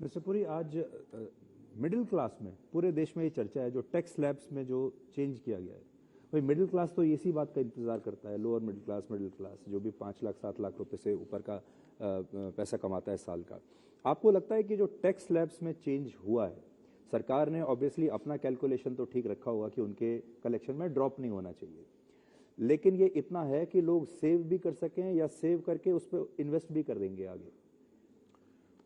Mister Puri, आज middle class में पूरे देश में ये चर्चा है जो टैक्स स्लैब्स में जो चेंज किया गया है, भाई मिडिल क्लास तो इसी बात का इंतजार करता है, लोअर मिडिल क्लास जो भी 5 लाख 7 लाख रुपए से ऊपर का पैसा कमाता है साल का। आपको लगता है कि जो टैक्स स्लैब्स में चेंज हुआ है, सरकार ने ऑब्वियसली अपना कैलकुलेशन तो ठीक रखा होगा कि उनके कलेक्शन में ड्रॉप नहीं होना चाहिए, लेकिन ये इतना है कि लोग सेव भी कर सकें या सेव करके उस पर इन्वेस्ट भी कर देंगे आगे?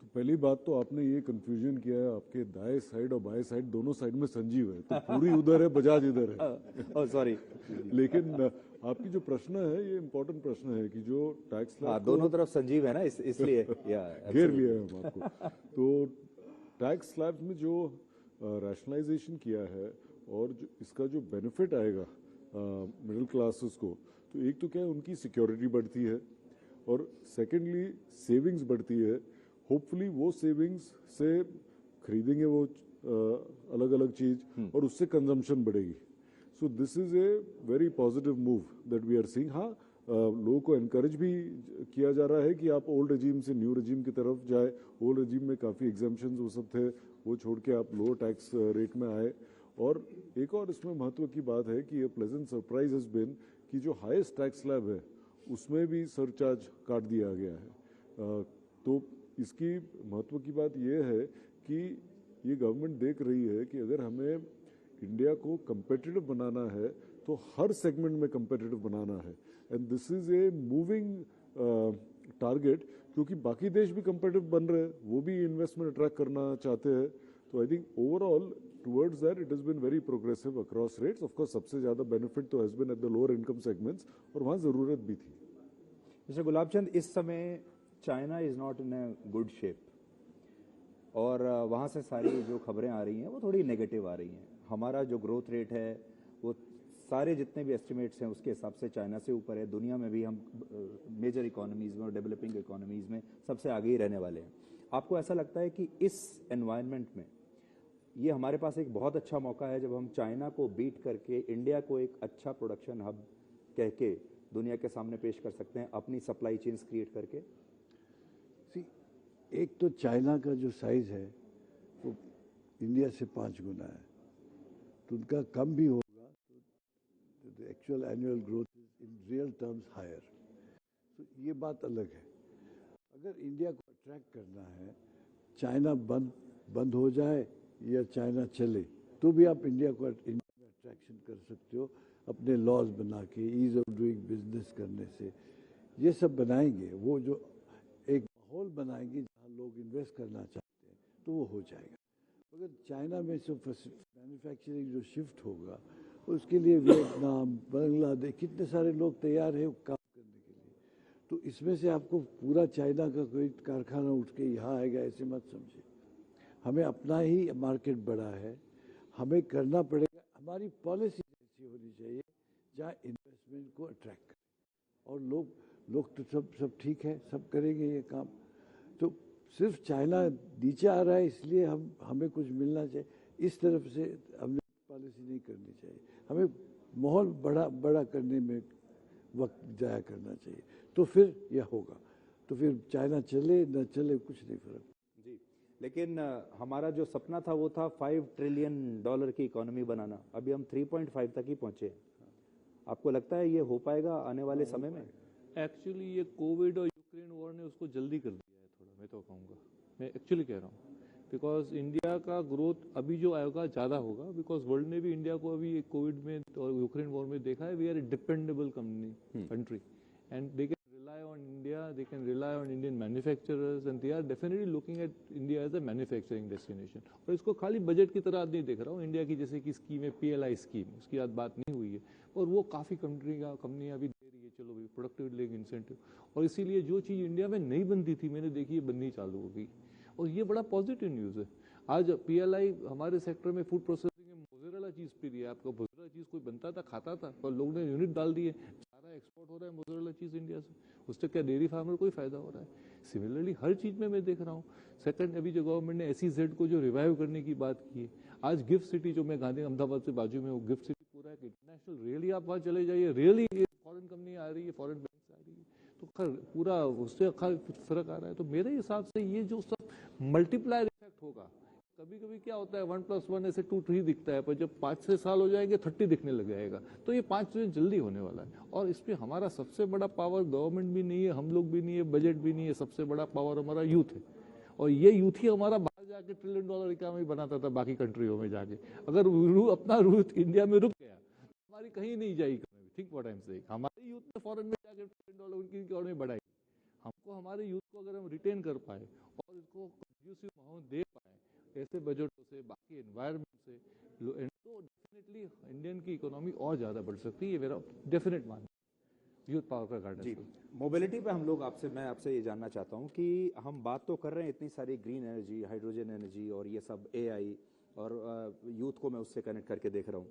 तो पहली बात तो आपने ये कंफ्यूजन किया है, आपके दाएं साइड और बाएं साइड दोनों साइड में संजीव है, तो पूरी उधर है, बजाज इधर है। सॉरी। लेकिन आपकी जो प्रश्न है ये इम्पोर्टेंट प्रश्न है कि जो टैक्स स्लैब दोनों तरफ संजीव है ना, इसलिए घेर लिया है हम आपको। तो टैक्स स्लैब में जो रैशनलाइजेशन किया है और जो इसका जो बेनिफिट आएगा मिडिल क्लासेस को, तो एक तो क्या है उनकी सिक्योरिटी बढ़ती है और सेकेंडली सेविंग्स बढ़ती है। होपफुली वो सेविंग्स से खरीदेंगे वो अलग अलग चीज और उससे कंजम्पशन बढ़ेगी। So this is a very positive move that we are seeing. हाँ, लोगों को एनकरेज भी किया जा रहा है कि आप ओल्ड रेजिम से न्यू रेजिम की तरफ जाए। ओल्ड रेजिम में काफ़ी एग्जाम्पशंस वो सब थे, वो छोड़ के आप लोअर टैक्स रेट में आए। और एक और इसमें महत्व की बात है कि ये प्लेजेंट सरप्राइज हैज बीन कि जो हाईएस्ट टैक्स स्लैब है उसमें भी सरचार्ज काट दिया गया है। तो इसकी महत्व की बात यह है कि ये गवर्नमेंट देख रही है कि अगर हमें इंडिया को competitive बनाना है तो हर सेगमेंट में competitive बनाना है, and this is a moving target, क्योंकि बाकी देश भी competitive बन रहे हैं, वो भी इन्वेस्टमेंट अट्रैक्ट करना चाहते हैं। तो I think overall towards that it has been very progressive across rates. Of course सबसे ज्यादा बेनिफिट तो has been at the lower income segments, और वहां जरूरत भी थी। मिस्टर गुलाबचंद, इस समय China is not in a good shape, और वहाँ से सारी जो खबरें आ रही हैं वो थोड़ी नेगेटिव आ रही हैं। हमारा जो ग्रोथ रेट है वो सारे जितने भी एस्टिमेट्स हैं उसके हिसाब से चाइना से ऊपर है। दुनिया में भी हम मेजर इकोनॉमीज़ में और डेवलपिंग इकोनॉमीज़ में सबसे आगे ही रहने वाले हैं। आपको ऐसा लगता है कि इस एनवायरनमेंट में ये हमारे पास एक बहुत अच्छा मौका है जब हम चाइना को बीट करके इंडिया को एक अच्छा प्रोडक्शन हब कह के दुनिया के सामने पेश कर सकते हैं, अपनी सप्लाई चेन्स क्रिएट करके? एक तो चाइना का जो साइज है वो इंडिया से 5 गुना है, तो उनका कम भी होगा तो actual annual growth is in real terms higher. तो ये बात अलग है। अगर इंडिया को अट्रैक्ट करना है, चाइना बंद हो जाए या चाइना चले, तो भी आप इंडिया में अट्रैक्शन कर सकते हो अपने लॉज बना के, ईज ऑफ डूइंग बिजनेस करने से। ये सब बनाएंगे, वो जो एक माहौल बनाएंगे जहाँ लोग इन्वेस्ट करना चाहते हैं, तो वो हो जाएगा। अगर चाइना में से मैन्युफैक्चरिंग जो शिफ्ट होगा, उसके लिए वियतनाम, बांग्लादेश, कितने सारे लोग तैयार हैं काम करने के लिए। तो इसमें से आपको पूरा चाइना का कोई कारखाना उठ के यहाँ आएगा ऐसे मत समझे। हमें अपना ही मार्केट बड़ा है, हमें करना पड़ेगा। हमारी पॉलिसी ऐसी होनी चाहिए जहाँ इन्वेस्टमेंट को अट्रैक्ट करें, और लोग तो सब ठीक है, सब करेंगे ये काम। तो सिर्फ चाइना नीचे आ रहा है इसलिए हमें कुछ मिलना चाहिए, इस तरफ से हमें पॉलिसी नहीं करनी चाहिए। हमें माहौल बड़ा करने में वक्त जाया करना चाहिए, तो फिर यह होगा। तो फिर चाइना चले न चले कुछ नहीं फर्क जी। लेकिन हमारा जो सपना था वो था $5 ट्रिलियन की इकोनॉमी बनाना, अभी हम 3.5 तक ही पहुंचे। आपको लगता है ये हो पाएगा आने वाले समय में? एक्चुअली ये कोविड और यूक्रेन वॉर ने उसको जल्दी कर दिया है थोड़ा, मैं तो कहूँगा, मैं एक्चुअली कह रहा हूँ। बिकॉज इंडिया का ग्रोथ अभी जो आएगा ज़्यादा होगा, बिकॉज वर्ल्ड ने भी इंडिया को अभी कोविड में और यूक्रेन वॉर में देखा है। We are a dependable country and they can rely on India, they can rely on Indian manufacturers, and they are definitely looking at India as a manufacturing destination. और इसको खाली budget की तरह नहीं देख रहा हूँ। इंडिया की जैसे कि स्कीम है PLI स्कीम, उसकी आज बात नहीं हुई है, और वो काफ़ी कंपनियाँ अभी दे रही है, चलो भाई प्रोडक्टिव लिंक इंसेंटिव। और इसीलिए जो चीज़ इंडिया में नहीं बनती थी, मैंने देखी है बननी चालू हो गई, और ये बड़ा पॉजिटिव न्यूज़ है। आज PLI हमारे सेक्टर में फूड प्रोसेसिंग में मोज़रेला चीज़ पी रही है। आपको मोज़रेला चीज़ कोई बनता था, खाता था, पर लोग ने यूनिट डाल दिए, सारा एक्सपोर्ट हो रहा है मोज़रेला चीज़ इंडिया से। उससे क्या डेयरी फार्मर को ही फायदा हो रहा है। सिमिलरली हर चीज़ में मैं देख रहा हूँ। सेकंड, अभी जो गवर्नमेंट ने SEZ को जो रिवाइव करने की बात की है, आज गिफ्ट सिटी जो मैं गांधी अहमदाबाद से बाजू में, वो गिफ्ट सिटी पूरा एक इंटरनेशनल, रियली आप वहाँ चले जाइए, रियली फॉरेन कंपनी आ रही है, फॉरेन बैंक आ रही है, तो पूरा उससे फर्क आ रहा है। तो मेरे हिसाब से ये जो सब मल्टीप्लायर इफेक्ट होगा। कभी कभी क्या होता है 1+1 ऐसे 2 3 दिखता है, पर जब 5-6 साल हो जाएंगे 30 दिखने लग जाएगा। तो ये 5 चीजें जल्दी होने वाला है। और इसमें हमारा सबसे बड़ा पावर गवर्नमेंट भी नहीं है, हम लोग भी नहीं है, बजट भी नहीं है, सबसे बड़ा पावर हमारा यूथ है। और ये यूथ ही हमारा बाहर जाके $1 ट्रिलियन इकोनॉमी बनाता था बाकी कंट्रियों में जाके। अगर अपना यूथ इंडिया में रुक गया हमारी कहीं नहीं जाएगी। Think what I am saying, हमारे यूथ ने फॉरेन में जाके $1 ट्रिलियन उनकी इकोनॉमी बढ़ाई। हमको हमारे यूथ को अगर हम रिटेन कर पाए और इसको कंड्यूसिव माहौल दे पाए ऐसे बजटों से, बाकी एनवायरनमेंट से, तो डेफिनेटली इंडियन की इकोनॉमी और ज्यादा बढ़ सकती है। ये मेरा डेफिनेट मानना है यूथ पावर का गाइडेंस। जी, मोबिलिटी पे हम लोग मैं आपसे ये जानना चाहता हूँ कि हम बात तो कर रहे हैं इतनी सारी ग्रीन एनर्जी, हाइड्रोजन एनर्जी और ये सब एआई, और यूथ को मैं उससे कनेक्ट करके देख रहा हूँ,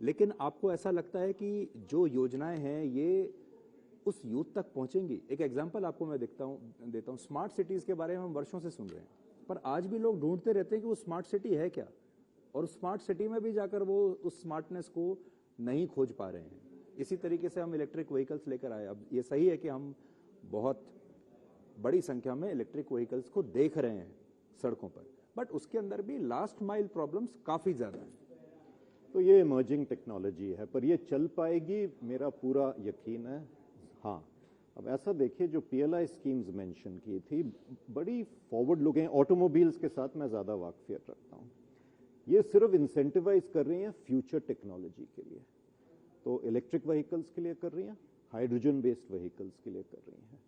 लेकिन आपको ऐसा लगता है कि जो योजनाएं हैं ये उस यूथ तक पहुंचेंगी? एक एग्जांपल आपको मैं देता हूँ, स्मार्ट सिटीज के बारे में हम वर्षों से सुन रहे हैं, पर आज भी लोग ढूंढते रहते हैं कि वो स्मार्ट सिटी है क्या, और स्मार्ट सिटी में भी जाकर वो उस स्मार्टनेस को नहीं खोज पा रहे हैं। इसी तरीके से हम इलेक्ट्रिक व्हीकल्स लेकर आए। अब ये सही है कि हम बहुत बड़ी संख्या में इलेक्ट्रिक व्हीकल्स को देख रहे हैं सड़कों पर, बट उसके अंदर भी लास्ट माइल प्रॉब्लम्स काफी ज्यादा हैं। तो ये इमर्जिंग टेक्नोलॉजी है, पर ये चल पाएगी मेरा पूरा यकीन है। हाँ, अब ऐसा देखिए जो पीएलआई स्कीम्स मेंशन की थी बड़ी फॉरवर्ड लुकिंग, ऑटोमोबाइल्स के साथ मैं ज़्यादा वाकफियत रखता हूँ। ये सिर्फ इंसेंटिवाइज कर रही हैं फ्यूचर टेक्नोलॉजी के लिए, तो इलेक्ट्रिक व्हीकल्स के लिए कर रही हैं, हाइड्रोजन बेस्ड व्हीकल्स के लिए कर रही हैं,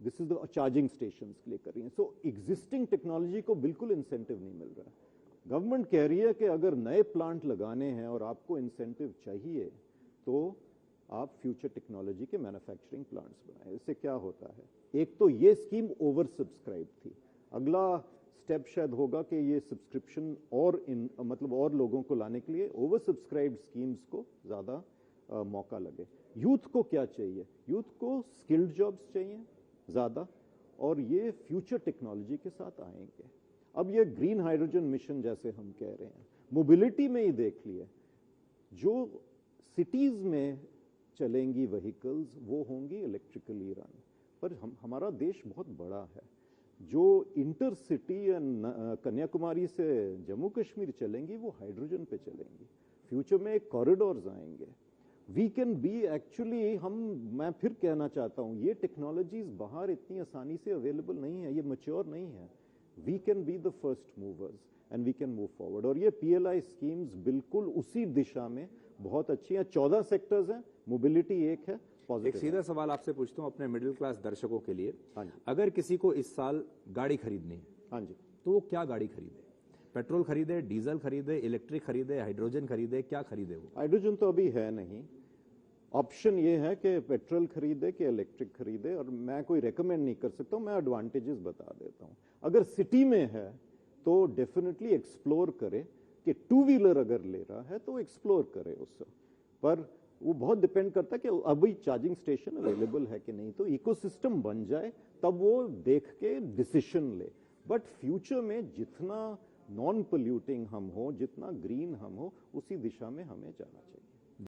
this is the charging station के लिए कर रही हैं। सो एग्जिस्टिंग टेक्नोलॉजी को बिल्कुल इंसेंटिव नहीं मिल रहा है। गवर्नमेंट कह रही है कि अगर नए प्लांट लगाने हैं और आपको इंसेंटिव चाहिए तो आप फ्यूचर टेक्नोलॉजी के मैन्युफैक्चरिंग प्लांट्स बनाएं। इससे क्या होता है, एक तो ये स्कीम ओवर सब्सक्राइब थी, अगला स्टेप शायद होगा कि ये सब्सक्रिप्शन और मतलब और लोगों को लाने के लिए ओवर सब्सक्राइब्ड स्कीम्स को ज़्यादा मौका लगे। यूथ को क्या चाहिए, यूथ को स्किल्ड जॉब्स चाहिए ज़्यादा, और ये फ्यूचर टेक्नोलॉजी के साथ आएंगे। अब ये ग्रीन हाइड्रोजन मिशन जैसे हम कह रहे हैं, मोबिलिटी में ही देख लिए, जो सिटीज़ में चलेंगी व्हीकल्स वो होंगी इलेक्ट्रिकली रन, पर हमारा देश बहुत बड़ा है, जो इंटरसिटी कन्याकुमारी से जम्मू कश्मीर चलेंगी वो हाइड्रोजन पे चलेंगी। फ्यूचर में कॉरिडोर्स आएंगे। वी कैन बी एक्चुअली, मैं फिर कहना चाहता हूँ, ये टेक्नोलॉजीज बाहर इतनी आसानी से अवेलेबल नहीं है, ये मैच्योर नहीं है। We can be the first movers and we can move forward, और ये पीएलआई स्कीम्स बिल्कुल उसी दिशा में बहुत अच्छी हैं। 14 सेक्टर्स हैं, मोबिलिटी एक है। एक सीधा सवाल आपसे पूछता हूँ अपने मिडिल क्लास दर्शकों के लिए, हाँ जी, अगर किसी को इस साल गाड़ी खरीदनी है, हाँ जी, तो वो क्या गाड़ी खरीदे? पेट्रोल खरीदे, डीजल खरीदे, इलेक्ट्रिक खरीदे, हाइड्रोजन खरीदे, क्या खरीदे? वो हाइड्रोजन तो अभी है नहीं, ऑप्शन ये है कि पेट्रोल खरीदे कि इलेक्ट्रिक खरीदे, और मैं कोई रेकमेंड नहीं कर सकता हूँ, मैं एडवांटेजेस बता देता हूँ। अगर सिटी में है तो डेफिनेटली एक्सप्लोर करे कि टू व्हीलर अगर ले रहा है तो एक्सप्लोर करे उससे, पर वो बहुत डिपेंड करता है कि अभी चार्जिंग स्टेशन अवेलेबल है कि नहीं, तो इकोसिस्टम बन जाए तब वो देख के डिसीजन ले। बट फ्यूचर में जितना नॉन पोल्यूटिंग हम हो, जितना ग्रीन हम हो, उसी दिशा में हमें जाना चाहिए।